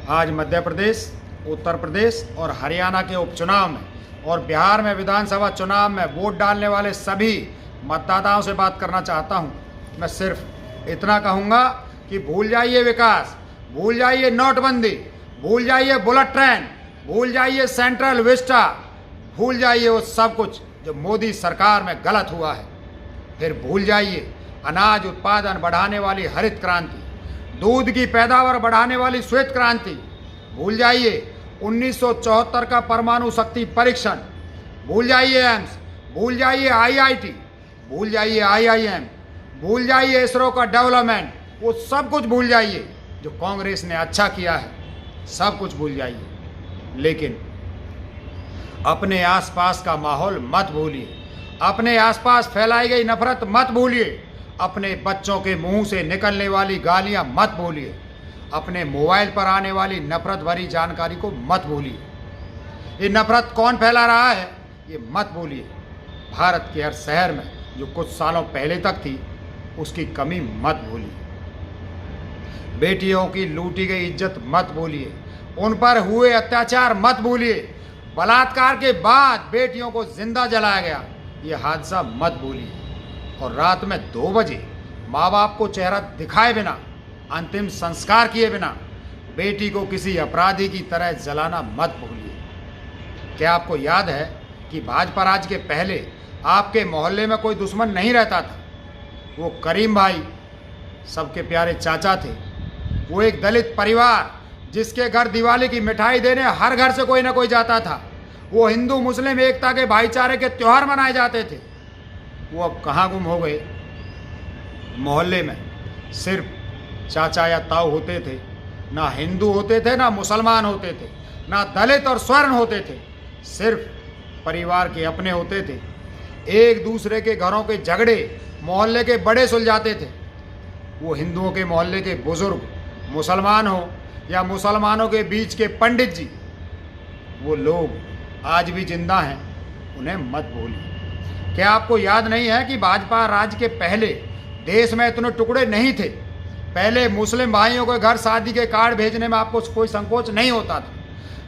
आज मध्य प्रदेश, उत्तर प्रदेश और हरियाणा के उपचुनाव में और बिहार में विधानसभा चुनाव में वोट डालने वाले सभी मतदाताओं से बात करना चाहता हूं। मैं सिर्फ इतना कहूंगा कि भूल जाइए विकास, भूल जाइए नोटबंदी, भूल जाइए बुलेट ट्रेन, भूल जाइए सेंट्रल विस्टा, भूल जाइए वो सब कुछ जो मोदी सरकार में गलत हुआ है। फिर भूल जाइए अनाज उत्पादन बढ़ाने वाली हरित क्रांति, दूध की पैदावार बढ़ाने वाली श्वेत क्रांति, भूल जाइए 1974 का परमाणु शक्ति परीक्षण, भूल जाइए एम्स, भूल जाइए आईआईटी, भूल जाइए आईआईएम, भूल जाइए इसरो का डेवलपमेंट, वो सब कुछ भूल जाइए जो कांग्रेस ने अच्छा किया है, सब कुछ भूल जाइए। लेकिन अपने आसपास का माहौल मत भूलिए, अपने आसपास फैलाई गई नफरत मत भूलिए, अपने बच्चों के मुंह से निकलने वाली गालियां मत भूलिए, अपने मोबाइल पर आने वाली नफरत भरी जानकारी को मत भूलिए। ये नफरत कौन फैला रहा है ये मत भूलिए। भारत के हर शहर में जो कुछ सालों पहले तक थी उसकी कमी मत भूलिए। बेटियों की लूटी गई इज्जत मत भूलिए, उन पर हुए अत्याचार मत भूलिए, बलात्कार के बाद बेटियों को जिंदा जलाया गया ये हादसा मत भूलिए, और रात में 2 बजे माँ बाप को चेहरा दिखाए बिना, अंतिम संस्कार किए बिना बेटी को किसी अपराधी की तरह जलाना मत भूलिए। क्या आपको याद है कि भाजपा राज के पहले आपके मोहल्ले में कोई दुश्मन नहीं रहता था? वो करीम भाई सबके प्यारे चाचा थे, वो एक दलित परिवार जिसके घर दिवाली की मिठाई देने हर घर से कोई ना कोई जाता था, वो हिंदू मुस्लिम एकता के भाईचारे के त्यौहार मनाए जाते थे, वो अब कहाँ गुम हो गए? मोहल्ले में सिर्फ चाचा या ताऊ होते थे, ना हिंदू होते थे, ना मुसलमान होते थे, ना दलित और स्वर्ण होते थे, सिर्फ परिवार के अपने होते थे। एक दूसरे के घरों के झगड़े मोहल्ले के बड़े सुलझाते थे। वो हिंदुओं के मोहल्ले के बुजुर्ग, मुसलमान हो या मुसलमानों के बीच के पंडित जी, वो लोग आज भी जिंदा हैं, उन्हें मत भूलिए। क्या आपको याद नहीं है कि भाजपा राज के पहले देश में इतने टुकड़े नहीं थे? पहले मुस्लिम भाइयों के घर शादी के कार्ड भेजने में आपको कोई संकोच नहीं होता था,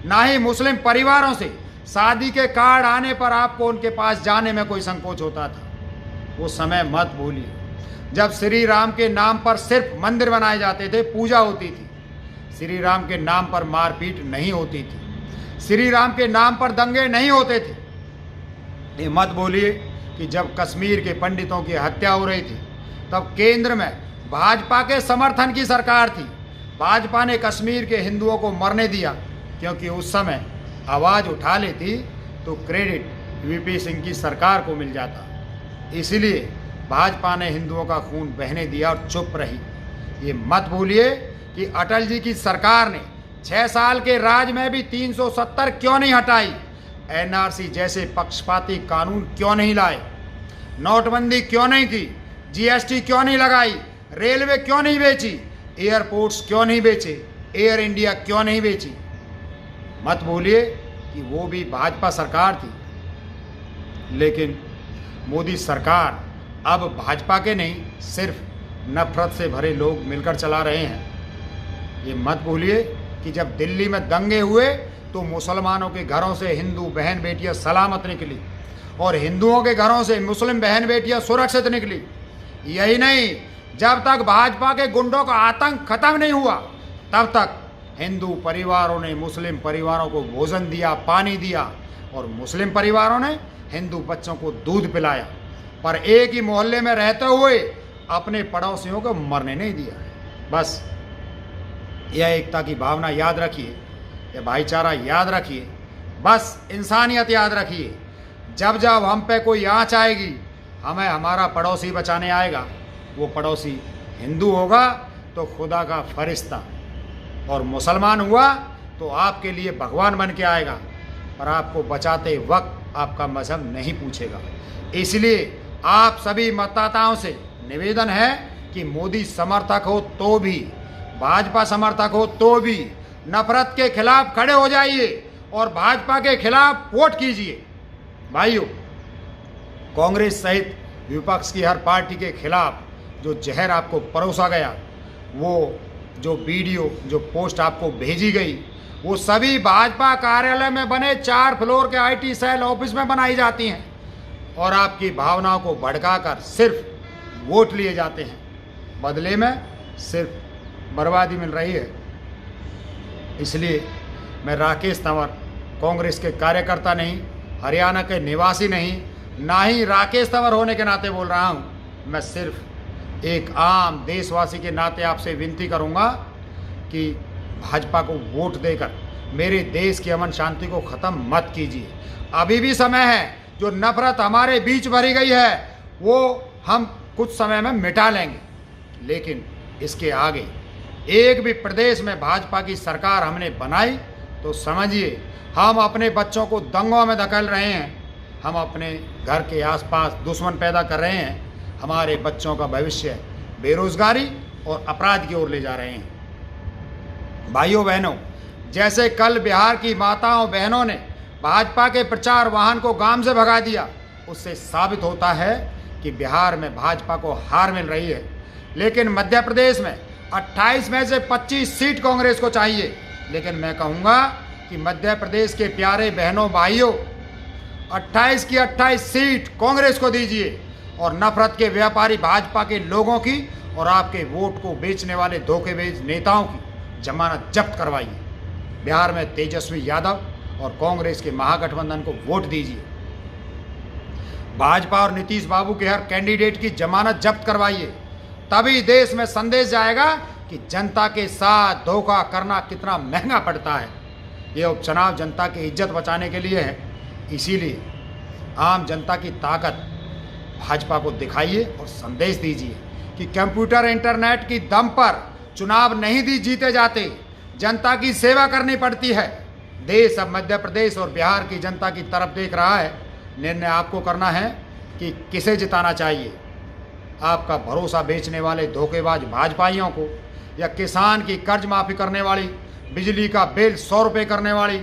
ना ही मुस्लिम परिवारों से शादी के कार्ड आने पर आपको उनके पास जाने में कोई संकोच होता था। वो समय मत भूलिए जब श्री राम के नाम पर सिर्फ मंदिर बनाए जाते थे, पूजा होती थी, श्री राम के नाम पर मारपीट नहीं होती थी, श्री राम के नाम पर दंगे नहीं होते थे। ये मत बोलिए कि जब कश्मीर के पंडितों की हत्या हो रही थी तब केंद्र में भाजपा के समर्थन की सरकार थी। भाजपा ने कश्मीर के हिंदुओं को मरने दिया क्योंकि उस समय आवाज़ उठा लेती तो क्रेडिट वीपी सिंह की सरकार को मिल जाता, इसलिए भाजपा ने हिंदुओं का खून बहने दिया और चुप रही। ये मत भूलिए कि अटल जी की सरकार ने 6 साल के राज में भी 370 क्यों नहीं हटाई, एनआरसी जैसे पक्षपाती कानून क्यों नहीं लाए, नोटबंदी क्यों नहीं की, जीएसटी क्यों नहीं लगाई, रेलवे क्यों नहीं बेची, एयरपोर्ट्स क्यों नहीं बेचे, एयर इंडिया क्यों नहीं बेची। मत भूलिए कि वो भी भाजपा सरकार थी। लेकिन मोदी सरकार अब भाजपा के नहीं, सिर्फ नफरत से भरे लोग मिलकर चला रहे हैं। ये मत भूलिए कि जब दिल्ली में दंगे हुए तो मुसलमानों के घरों से हिंदू बहन बेटियां सलामत निकली और हिंदुओं के घरों से मुस्लिम बहन बेटियां सुरक्षित निकली। यही नहीं, जब तक भाजपा के गुंडों का आतंक खत्म नहीं हुआ तब तक हिंदू परिवारों ने मुस्लिम परिवारों को भोजन दिया, पानी दिया, और मुस्लिम परिवारों ने हिंदू बच्चों को दूध पिलाया, पर एक ही मोहल्ले में रहते हुए अपने पड़ोसियों को मरने नहीं दिया। बस यह एकता की भावना याद रखिए, यह भाईचारा याद रखिए, बस इंसानियत याद रखिए। जब जब हम पे कोई आँच आएगी, हमें हमारा पड़ोसी बचाने आएगा। वो पड़ोसी हिंदू होगा तो खुदा का फरिश्ता, और मुसलमान हुआ तो आपके लिए भगवान बन के आएगा, पर आपको बचाते वक्त आपका मजहब नहीं पूछेगा। इसलिए आप सभी मतदाताओं से निवेदन है कि मोदी समर्थक हो तो भी, भाजपा समर्थक हो तो भी, नफरत के खिलाफ खड़े हो जाइए और भाजपा के खिलाफ वोट कीजिए। भाइयों, कांग्रेस सहित विपक्ष की हर पार्टी के खिलाफ जो जहर आपको परोसा गया वो जो वीडियो, जो पोस्ट आपको भेजी गई, वो सभी भाजपा कार्यालय में बने 4 फ्लोर के आईटी सेल ऑफिस में बनाई जाती हैं और आपकी भावनाओं को भड़काकर सिर्फ वोट लिए जाते हैं। बदले में सिर्फ बर्बादी मिल रही है। इसलिए मैं राकेश तंवर कांग्रेस के कार्यकर्ता नहीं, हरियाणा के निवासी नहीं, ना ही राकेश तंवर होने के नाते बोल रहा हूँ। मैं सिर्फ एक आम देशवासी के नाते आपसे विनती करूँगा कि भाजपा को वोट देकर मेरे देश की अमन शांति को ख़त्म मत कीजिए। अभी भी समय है। जो नफरत हमारे बीच भरी गई है वो हम कुछ समय में मिटा लेंगे, लेकिन इसके आगे एक भी प्रदेश में भाजपा की सरकार हमने बनाई तो समझिए हम अपने बच्चों को दंगों में धकेल रहे हैं, हम अपने घर के आसपास दुश्मन पैदा कर रहे हैं, हमारे बच्चों का भविष्य बेरोजगारी और अपराध की ओर ले जा रहे हैं। भाइयों बहनों, जैसे कल बिहार की माताओं बहनों ने भाजपा के प्रचार वाहन को गांव से भगा दिया, उससे साबित होता है कि बिहार में भाजपा को हार मिल रही है। लेकिन मध्य प्रदेश में 28 में से 25 सीट कांग्रेस को चाहिए। लेकिन मैं कहूँगा कि मध्य प्रदेश के प्यारे बहनों भाइयों, 28 की 28 सीट कांग्रेस को दीजिए और नफरत के व्यापारी भाजपा के लोगों की और आपके वोट को बेचने वाले धोखेबाज नेताओं की जमानत जब्त करवाइए। बिहार में तेजस्वी यादव और कांग्रेस के महागठबंधन को वोट दीजिए। भाजपा और नीतीश बाबू के हर कैंडिडेट की जमानत जब्त करवाइए। तभी देश में संदेश जाएगा कि जनता के साथ धोखा करना कितना महंगा पड़ता है। ये उपचुनाव जनता की इज्जत बचाने के लिए है। इसीलिए आम जनता की ताकत भाजपा को दिखाइए और संदेश दीजिए कि कंप्यूटर इंटरनेट की दम पर चुनाव नहीं जीते जाते, जनता की सेवा करनी पड़ती है। देश अब मध्य प्रदेश और बिहार की जनता की तरफ देख रहा है। निर्णय आपको करना है कि किसे जिताना चाहिए, आपका भरोसा बेचने वाले धोखेबाज भाजपाइयों को या किसान की कर्ज माफ़ी करने वाली, बिजली का बिल 100 रुपये करने वाली,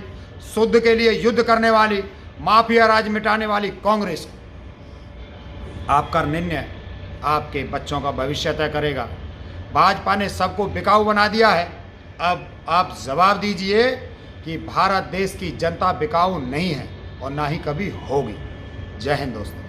शुद्ध के लिए युद्ध करने वाली, माफिया राज मिटाने वाली कांग्रेस को। आपका निर्णय आपके बच्चों का भविष्य तय करेगा। भाजपा ने सबको बिकाऊ बना दिया है। अब आप जवाब दीजिए कि भारत देश की जनता बिकाऊ नहीं है और ना ही कभी होगी। जय हिंद दोस्तों।